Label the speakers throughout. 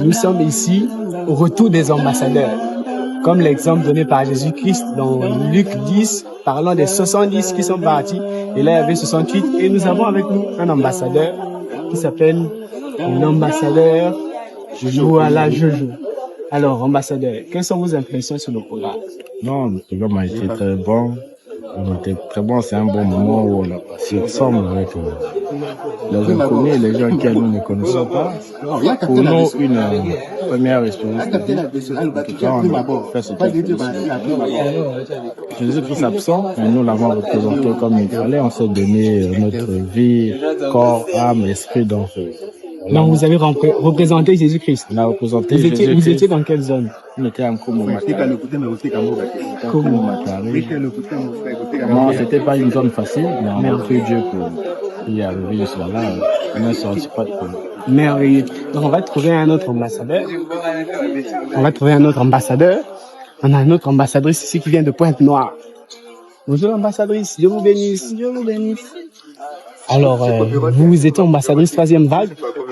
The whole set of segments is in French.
Speaker 1: nous sommes ici au retour des ambassadeurs, comme l'exemple donné par Jésus-Christ dans Luc 10, parlant des 70 qui sont partis, et là il y avait 68, et nous avons avec nous un ambassadeur qui s'appelle l'ambassadeur Joala Jojo. Alors, ambassadeur, quelles sont vos impressions sur le programme?
Speaker 2: Non, le programme a été très bon. On était très bon, c'est un bon moment où on a passé ensemble avec les inconnus et les gens que nous ne connaissons pas. Pour nous, une première expérience. En tout cas, on a fait ce qu'il faut. Jésus-Christ absent, mais nous l'avons représenté comme il fallait. On s'est donné notre vie, corps, âme, esprit dans ce.
Speaker 1: Donc, vous avez représenté Jésus-Christ.
Speaker 2: On a représenté
Speaker 1: Jésus-Christ. Vous étiez dans quelle zone?
Speaker 2: On était en Komo Matari. Non, c'était pas une zone facile, mais on a pris Dieu pour y arriver jusqu'à là. On ne sorti pas de problème.
Speaker 1: Merveilleux. Donc, on va trouver un autre ambassadeur. On a une autre ambassadrice ici qui vient de Pointe-Noire. Bonjour ambassadrice, Dieu vous bénisse.
Speaker 3: Dieu vous bénisse.
Speaker 1: Alors, vous étiez ambassadrice troisième vague.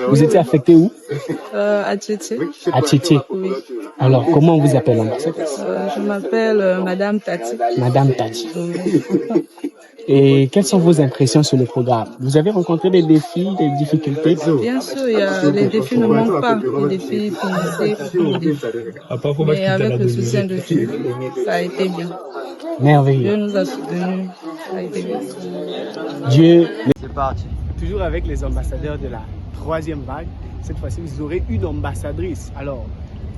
Speaker 1: Vous étiez affectée où?
Speaker 3: À Tchétché.
Speaker 1: À Tchétché.
Speaker 3: Oui.
Speaker 1: Alors, comment on vous appelle ambassadrice?
Speaker 3: Je m'appelle Madame Tati.
Speaker 1: Madame Tati.
Speaker 3: Oui.
Speaker 1: Et quelles sont vos impressions sur le programme? Vous avez rencontré des défis, des difficultés?
Speaker 3: Bien sûr, les défis ne manquent pas. Les défis financiers, les défis. Mais avec le soutien de Dieu, ça a été bien.
Speaker 1: Merveilleux.
Speaker 3: Dieu nous a soutenus. Ça a été bien.
Speaker 1: Dieu.
Speaker 4: C'est parti.
Speaker 1: Toujours avec les ambassadeurs de la troisième vague. Cette fois-ci, vous aurez une ambassadrice. Alors,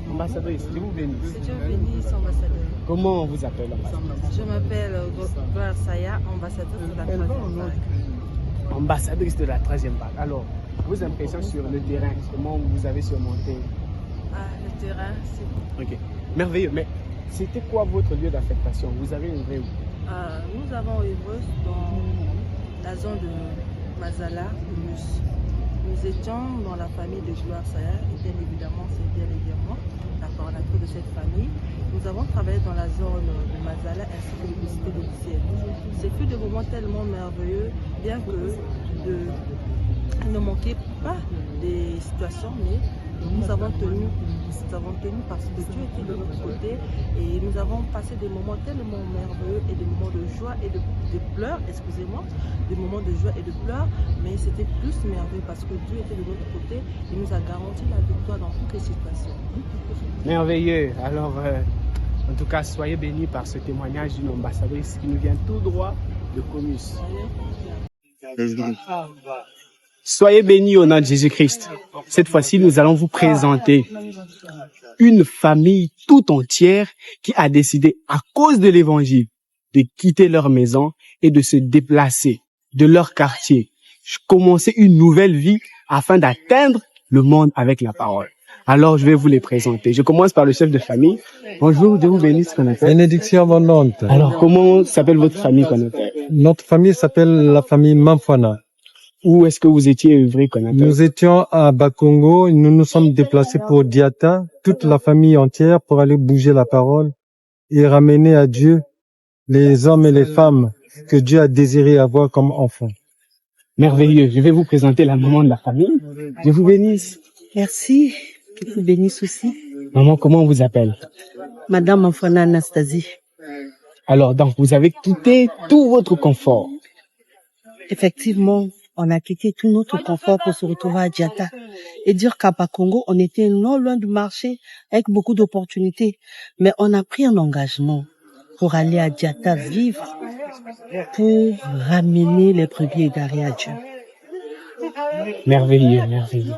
Speaker 1: ambassadrice, Dieu vous bénisse.
Speaker 5: Dieu bénisse, ambassadeur.
Speaker 1: Comment on vous appelle, ambassadrice?
Speaker 5: Je m'appelle Gloire Saya, ambassadrice de la troisième vague.
Speaker 1: Ambassadrice de la troisième vague. Alors, vos impressions sur le terrain, comment vous avez surmonté?
Speaker 5: Le terrain, c'est...
Speaker 1: Ok, merveilleux. Mais c'était quoi votre lieu d'affectation? Vous avez œuvré où?
Speaker 5: Nous avons œuvré dans la zone de Mazala, de Mus. Nous étions dans la famille de Gloire Saya et bien évidemment, c'est bien évidemment la coordinatrice de cette famille. Nous avons travaillé dans la zone de Mazala ainsi que de l'université de Lucienne. Ce fut des moments tellement merveilleux, bien que ne manquait pas des situations, mais nous avons tenu parce que Dieu était de notre côté et nous avons passé des moments tellement merveilleux et des moments de joie et de pleurs, excusez-moi, des moments de joie et de pleurs, mais c'était plus merveilleux parce que Dieu était de notre côté et nous a garanti la victoire dans toutes les situations.
Speaker 1: Merveilleux. Alors, en tout cas, soyez bénis par ce témoignage d'une ambassadrice qui nous vient tout droit de Comus. Soyez bénis au nom de Jésus-Christ. Cette fois-ci, nous allons vous présenter une famille tout entière qui a décidé, à cause de l'évangile, de quitter leur maison et de se déplacer de leur quartier, commencer une nouvelle vie afin d'atteindre le monde avec la parole. Alors, je vais vous les présenter. Je commence par le chef de famille. Bonjour, Dieu vous bénisse, Konaté.
Speaker 6: Bénédiction abondante.
Speaker 1: Alors, comment s'appelle votre famille, Konaté?
Speaker 6: Notre famille s'appelle la famille Mamfana.
Speaker 1: Où est-ce que vous étiez œuvré, Konaté?
Speaker 6: Nous étions à Bakongo, nous nous sommes déplacés pour Diata, toute la famille entière pour aller bouger la parole et ramener à Dieu les hommes et les femmes que Dieu a désiré avoir comme enfants.
Speaker 1: Merveilleux. Je vais vous présenter la maman de la famille. Dieu vous bénisse.
Speaker 7: Merci. Que vous bénisse aussi.
Speaker 1: Maman, comment on vous appelle?
Speaker 7: Madame Enfana Anastasie.
Speaker 1: Alors, donc, vous avez quitté tout votre confort.
Speaker 7: Effectivement, on a quitté tout notre confort pour se retrouver à Diata. Et dire qu'à Bakongo, on était non loin du marché avec beaucoup d'opportunités. Mais on a pris un engagement pour aller à Diata vivre, pour ramener les brebis égarées à Dieu.
Speaker 1: Merveilleux, merveilleux.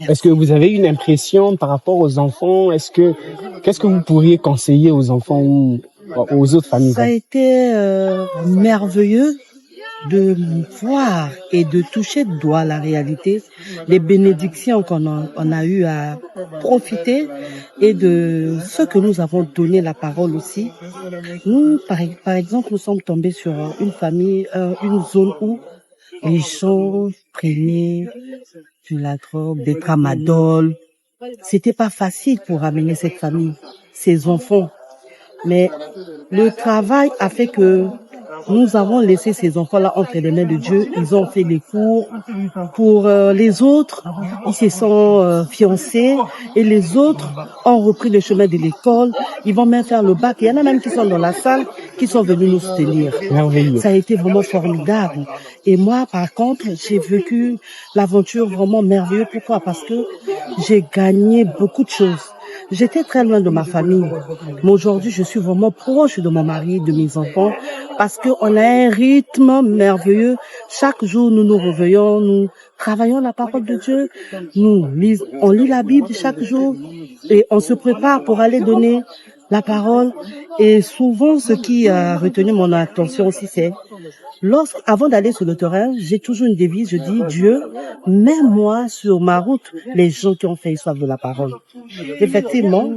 Speaker 1: Est-ce que vous avez une impression par rapport aux enfants? Qu'est-ce que vous pourriez conseiller aux enfants ou aux autres familles?
Speaker 7: Ça a été merveilleux de voir et de toucher de doigt la réalité, les bénédictions qu'on a eu à profiter et de ce que nous avons donné la parole aussi. Nous, par exemple, nous sommes tombés sur une famille, une zone où les gens prenaient de la drogue, des tramadol. C'était pas facile pour amener cette famille, ces enfants. Mais le travail a fait que nous avons laissé ces enfants-là entre les mains de Dieu. Ils ont fait les cours. Pour les autres, ils se sont fiancés et les autres ont repris le chemin de l'école. Ils vont même faire le bac. Il y en a même qui sont dans la salle, qui sont venus nous soutenir. Ça a été vraiment formidable. Et moi, par contre, j'ai vécu l'aventure vraiment merveilleuse. Pourquoi? Parce que j'ai gagné beaucoup de choses. J'étais très loin de ma famille, mais aujourd'hui, je suis vraiment proche de mon mari, de mes enfants, parce qu'on a un rythme merveilleux. Chaque jour, nous nous réveillons, nous travaillons la parole de Dieu, on lit la Bible chaque jour et on se prépare pour aller donner la parole. Et souvent, ce qui a retenu mon attention aussi, c'est avant d'aller sur le terrain, j'ai toujours une devise, je dis, Dieu, mets-moi sur ma route les gens qui ont fait soif de la parole. Effectivement,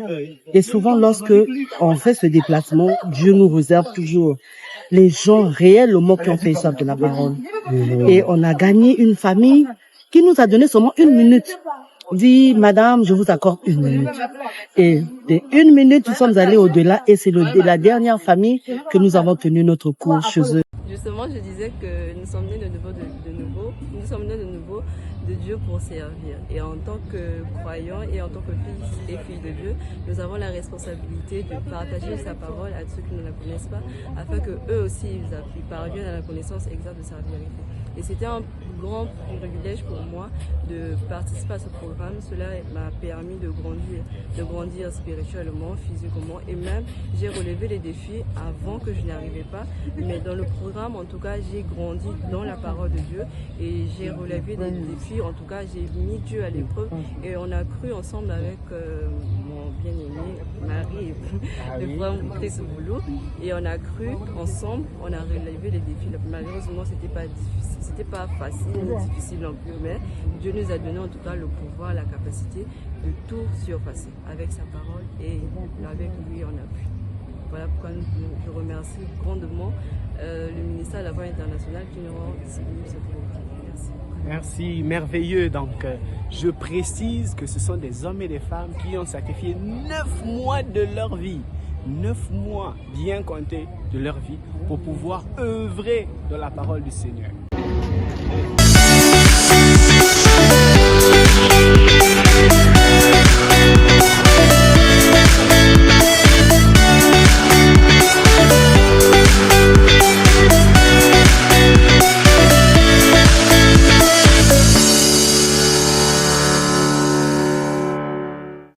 Speaker 7: et souvent lorsque on fait ce déplacement, Dieu nous réserve toujours les gens réellement qui ont fait soif de la parole. Et on a gagné une famille qui nous a donné seulement 1 minute. Dit, madame, je vous accorde 1 minute. Et de 1 minute, nous sommes allés au-delà et c'est la dernière famille que nous avons tenu notre cours chez eux.
Speaker 5: Justement, je disais que nous sommes nés de nouveau de Dieu pour servir. Et en tant que croyants et en tant que fils et filles de Dieu, nous avons la responsabilité de partager sa parole à ceux qui ne la connaissent pas, afin que eux aussi ils parviennent à la connaissance exacte de sa vérité. Et c'était un grand privilège pour moi de participer à ce programme. Cela m'a permis de grandir spirituellement, physiquement, et même j'ai relevé les défis avant que je n'y arrivais pas. Mais dans le programme, en tout cas, j'ai grandi dans la parole de Dieu et j'ai relevé des défis. En tout cas, j'ai mis Dieu à l'épreuve et on a cru ensemble avec mon bien-aimé mari de pouvoir monter ce boulot. Et on a cru ensemble, on a relevé les défis. Malheureusement, c'était pas facile ni difficile non plus, mais Dieu nous a donné en tout cas le pouvoir, la capacité de tout surpasser avec sa parole et avec lui on a pu. Voilà pourquoi je remercie grandement le ministère de la Voix internationale qui nous rend disponible ce programme. Merci.
Speaker 1: Merci, merveilleux. Donc, je précise que ce sont des hommes et des femmes qui ont sacrifié 9 mois de leur vie. 9 mois bien comptés de leur vie pour pouvoir œuvrer dans la parole du Seigneur.